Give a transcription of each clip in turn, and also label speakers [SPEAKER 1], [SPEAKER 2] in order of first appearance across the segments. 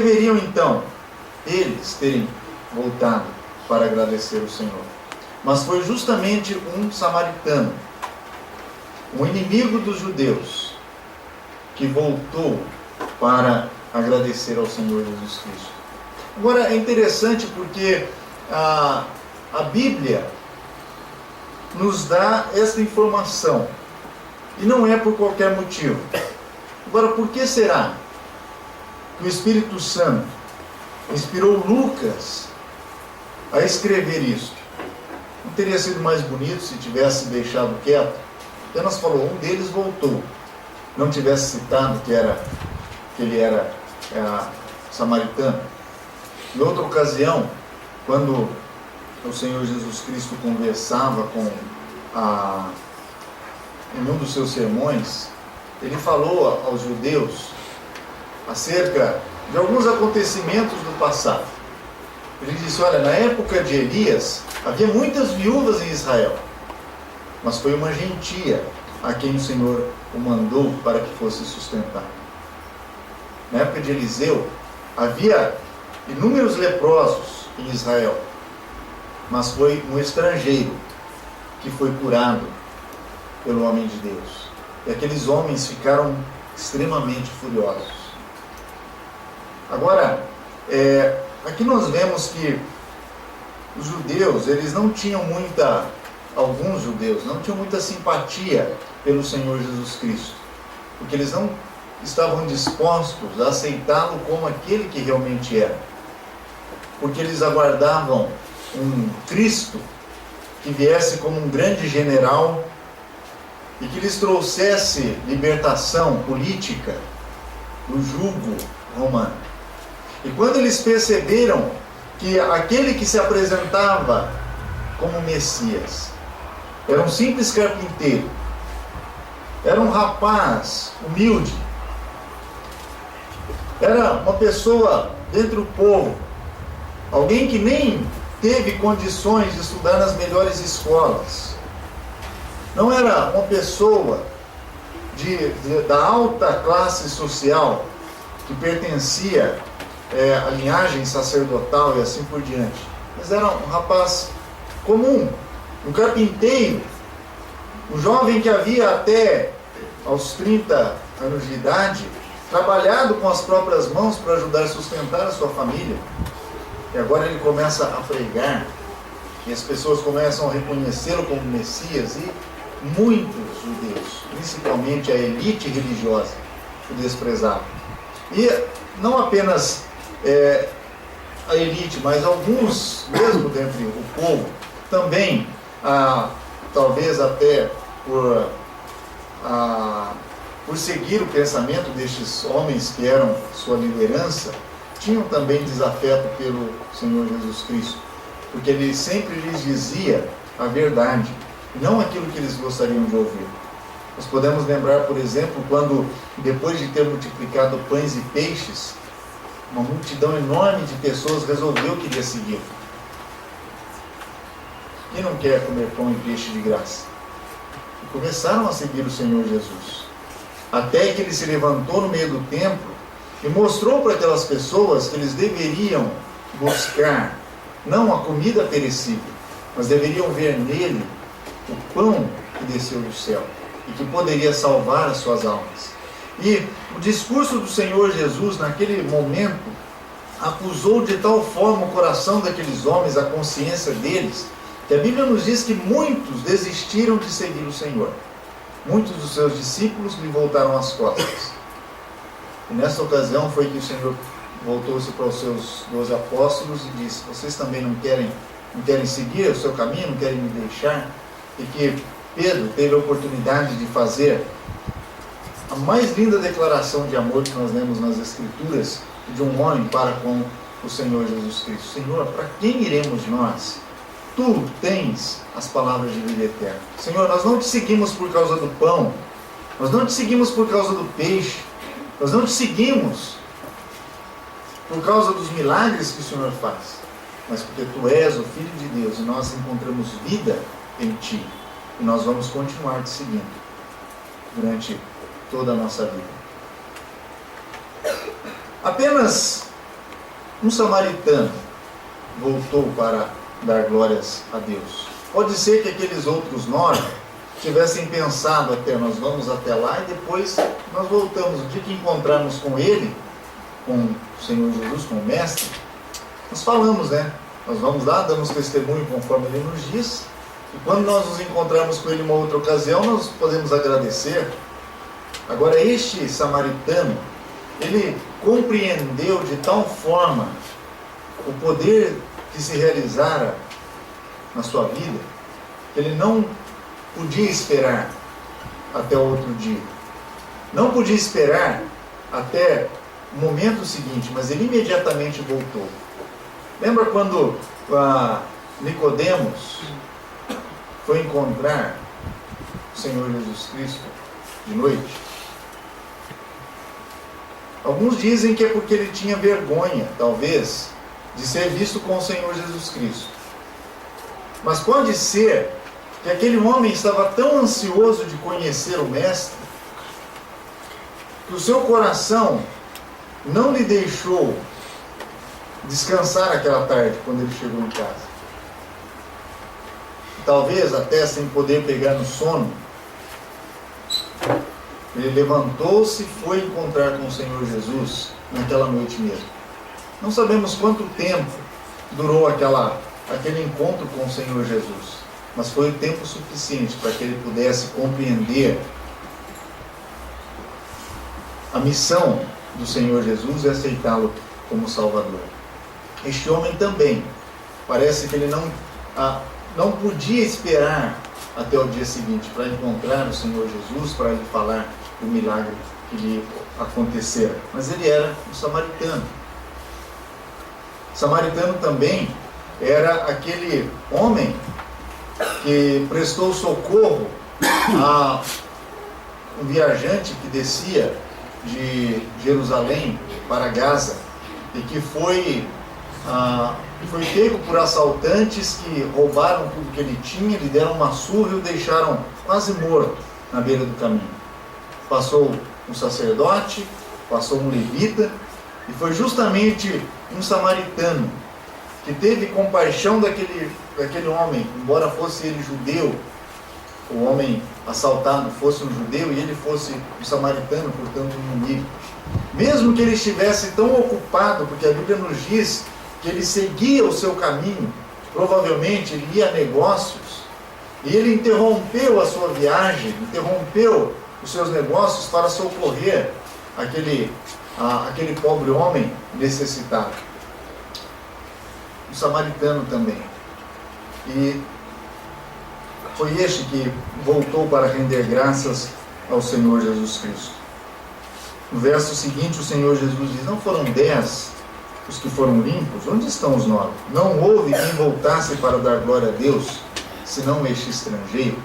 [SPEAKER 1] deveriam então eles terem voltado para agradecer o Senhor. Mas foi justamente um samaritano, um inimigo dos judeus, que voltou para agradecer ao Senhor Jesus Cristo. Agora é interessante porque a Bíblia nos dá essa informação, e não é por qualquer motivo. Agora, por que será que o Espírito Santo inspirou Lucas a escrever isso? Não teria sido mais bonito se tivesse deixado quieto? Apenas falou, um deles voltou. Não tivesse citado que ele era samaritano. Em outra ocasião, quando o Senhor Jesus Cristo conversava em um dos seus sermões, ele falou aos judeus acerca de alguns acontecimentos do passado. Ele disse, olha, na época de Elias, havia muitas viúvas em Israel, mas foi uma gentia a quem o Senhor o mandou para que fosse sustentar. Na época de Eliseu, havia inúmeros leprosos em Israel, mas foi um estrangeiro que foi curado pelo homem de Deus. E aqueles homens ficaram extremamente furiosos. Agora, aqui nós vemos que os judeus, eles não tinham alguns judeus, não tinham muita simpatia pelo Senhor Jesus Cristo, porque eles não estavam dispostos a aceitá-lo como aquele que realmente era, porque eles aguardavam um Cristo que viesse como um grande general e que lhes trouxesse libertação política do jugo romano. E quando eles perceberam que aquele que se apresentava como Messias era um simples carpinteiro, era um rapaz humilde, era uma pessoa dentre o povo, alguém que nem teve condições de estudar nas melhores escolas, não era uma pessoa da alta classe social que pertencia à linhagem sacerdotal e assim por diante, mas era um rapaz comum, um carpinteiro, um jovem que havia até aos 30 anos de idade trabalhado com as próprias mãos para ajudar a sustentar a sua família. E agora ele começa a pregar, e as pessoas começam a reconhecê-lo como Messias, e muitos judeus, principalmente a elite religiosa, o desprezavam. E não apenas a elite, mas alguns, mesmo dentre o povo, também, talvez até por seguir o pensamento destes homens que eram sua liderança, tinham também desafeto pelo Senhor Jesus Cristo, porque ele sempre lhes dizia a verdade, não aquilo que eles gostariam de ouvir. Nós podemos lembrar, por exemplo, quando, depois de ter multiplicado pães e peixes, uma multidão enorme de pessoas resolveu que iria seguir. Quem não quer comer pão e peixe de graça? E começaram a seguir o Senhor Jesus, até que ele se levantou no meio do templo e mostrou para aquelas pessoas que eles deveriam buscar não a comida perecível, mas deveriam ver nele o pão que desceu do céu e que poderia salvar as suas almas. E o discurso do Senhor Jesus naquele momento acusou de tal forma o coração daqueles homens, a consciência deles, que a Bíblia nos diz que muitos desistiram de seguir o Senhor. Muitos dos seus discípulos lhe voltaram as costas. E nessa ocasião foi que o Senhor voltou-se para os seus 12 apóstolos e disse: vocês também não querem seguir o seu caminho, não querem me deixar? E que Pedro teve a oportunidade de fazer a mais linda declaração de amor que nós lemos nas Escrituras de um homem para com o Senhor Jesus Cristo. Senhor, para quem iremos nós? Tu tens as palavras de vida eterna. Senhor, nós não te seguimos por causa do pão, nós não te seguimos por causa do peixe, nós não te seguimos por causa dos milagres que o Senhor faz, mas porque tu és o Filho de Deus e nós encontramos vida em ti, e nós vamos continuar te seguindo durante toda a nossa vida. Apenas um samaritano voltou para dar glórias a Deus. Pode ser que aqueles outros 9 tivessem pensado até, nós vamos até lá e depois nós voltamos. O dia que encontrarmos com ele, com o Senhor Jesus, com o Mestre, nós falamos, né? Nós vamos lá, damos testemunho conforme ele nos diz, e quando nós nos encontrarmos com ele em uma outra ocasião, nós podemos agradecer. Agora, este samaritano, ele compreendeu de tal forma o poder que se realizara na sua vida, que ele não podia esperar até o outro dia. Não podia esperar até o momento seguinte, mas ele imediatamente voltou. Lembra quando Nicodemos foi encontrar o Senhor Jesus Cristo de noite? Alguns dizem que é porque ele tinha vergonha, talvez, de ser visto com o Senhor Jesus Cristo. Mas pode ser que aquele homem estava tão ansioso de conhecer o Mestre, que o seu coração não lhe deixou descansar aquela tarde, quando ele chegou em casa. Talvez até sem poder pegar no sono, ele levantou-se e foi encontrar com o Senhor Jesus naquela noite mesmo. Não sabemos quanto tempo durou aquele encontro com o Senhor Jesus, mas foi o tempo suficiente para que ele pudesse compreender a missão do Senhor Jesus e aceitá-lo como Salvador. Este homem também, parece que ele não podia esperar até o dia seguinte para encontrar o Senhor Jesus, para lhe falar do milagre que lhe acontecera. Mas ele era um samaritano. Samaritano também era aquele homem que prestou socorro a um viajante que descia de Jerusalém para Gaza e que foi pego por assaltantes que roubaram tudo que ele tinha, lhe deram uma surra e o deixaram quase morto na beira do caminho. Passou um sacerdote, passou um levita, e foi justamente um samaritano que teve compaixão daquele homem, embora fosse ele judeu, o homem assaltado fosse um judeu e ele fosse um samaritano, portanto um inimigo. Mesmo que ele estivesse tão ocupado, porque a Bíblia nos diz que ele seguia o seu caminho, provavelmente ele ia a negócios, e ele interrompeu a sua viagem, interrompeu os seus negócios para socorrer aquele pobre homem necessitado. O samaritano também. E foi este que voltou para render graças ao Senhor Jesus Cristo. No verso seguinte, o Senhor Jesus diz: não foram 10 os que foram limpos? Onde estão os 9? Não houve quem voltasse para dar glória a Deus, senão este estrangeiro?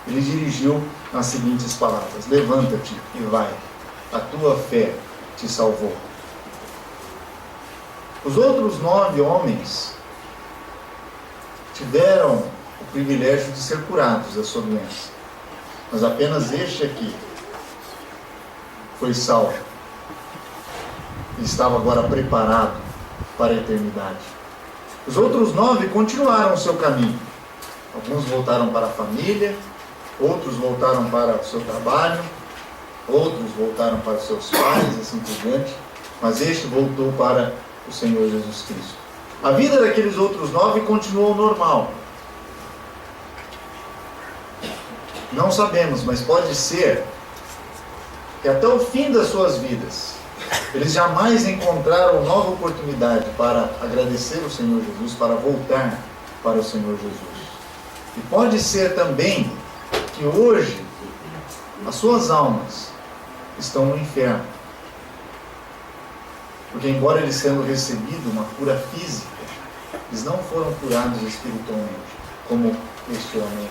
[SPEAKER 1] Ele dirigiu as seguintes palavras: levanta-te e vai, a tua fé te salvou. Os outros 9 homens tiveram o privilégio de ser curados da sua doença, mas apenas este aqui foi salvo e estava agora preparado para a eternidade. Os outros 9 continuaram o seu caminho. Alguns voltaram para a família, outros voltaram para o seu trabalho, outros voltaram para os seus pais, assim por diante, mas este voltou para o Senhor Jesus Cristo. A vida daqueles outros 9 continuou normal. Não sabemos, mas pode ser que até o fim das suas vidas, eles jamais encontraram nova oportunidade para agradecer o Senhor Jesus, para voltar para o Senhor Jesus. E pode ser também que hoje as suas almas estão no inferno, porque embora eles tenham recebido uma cura física, eles não foram curados espiritualmente, como este homem.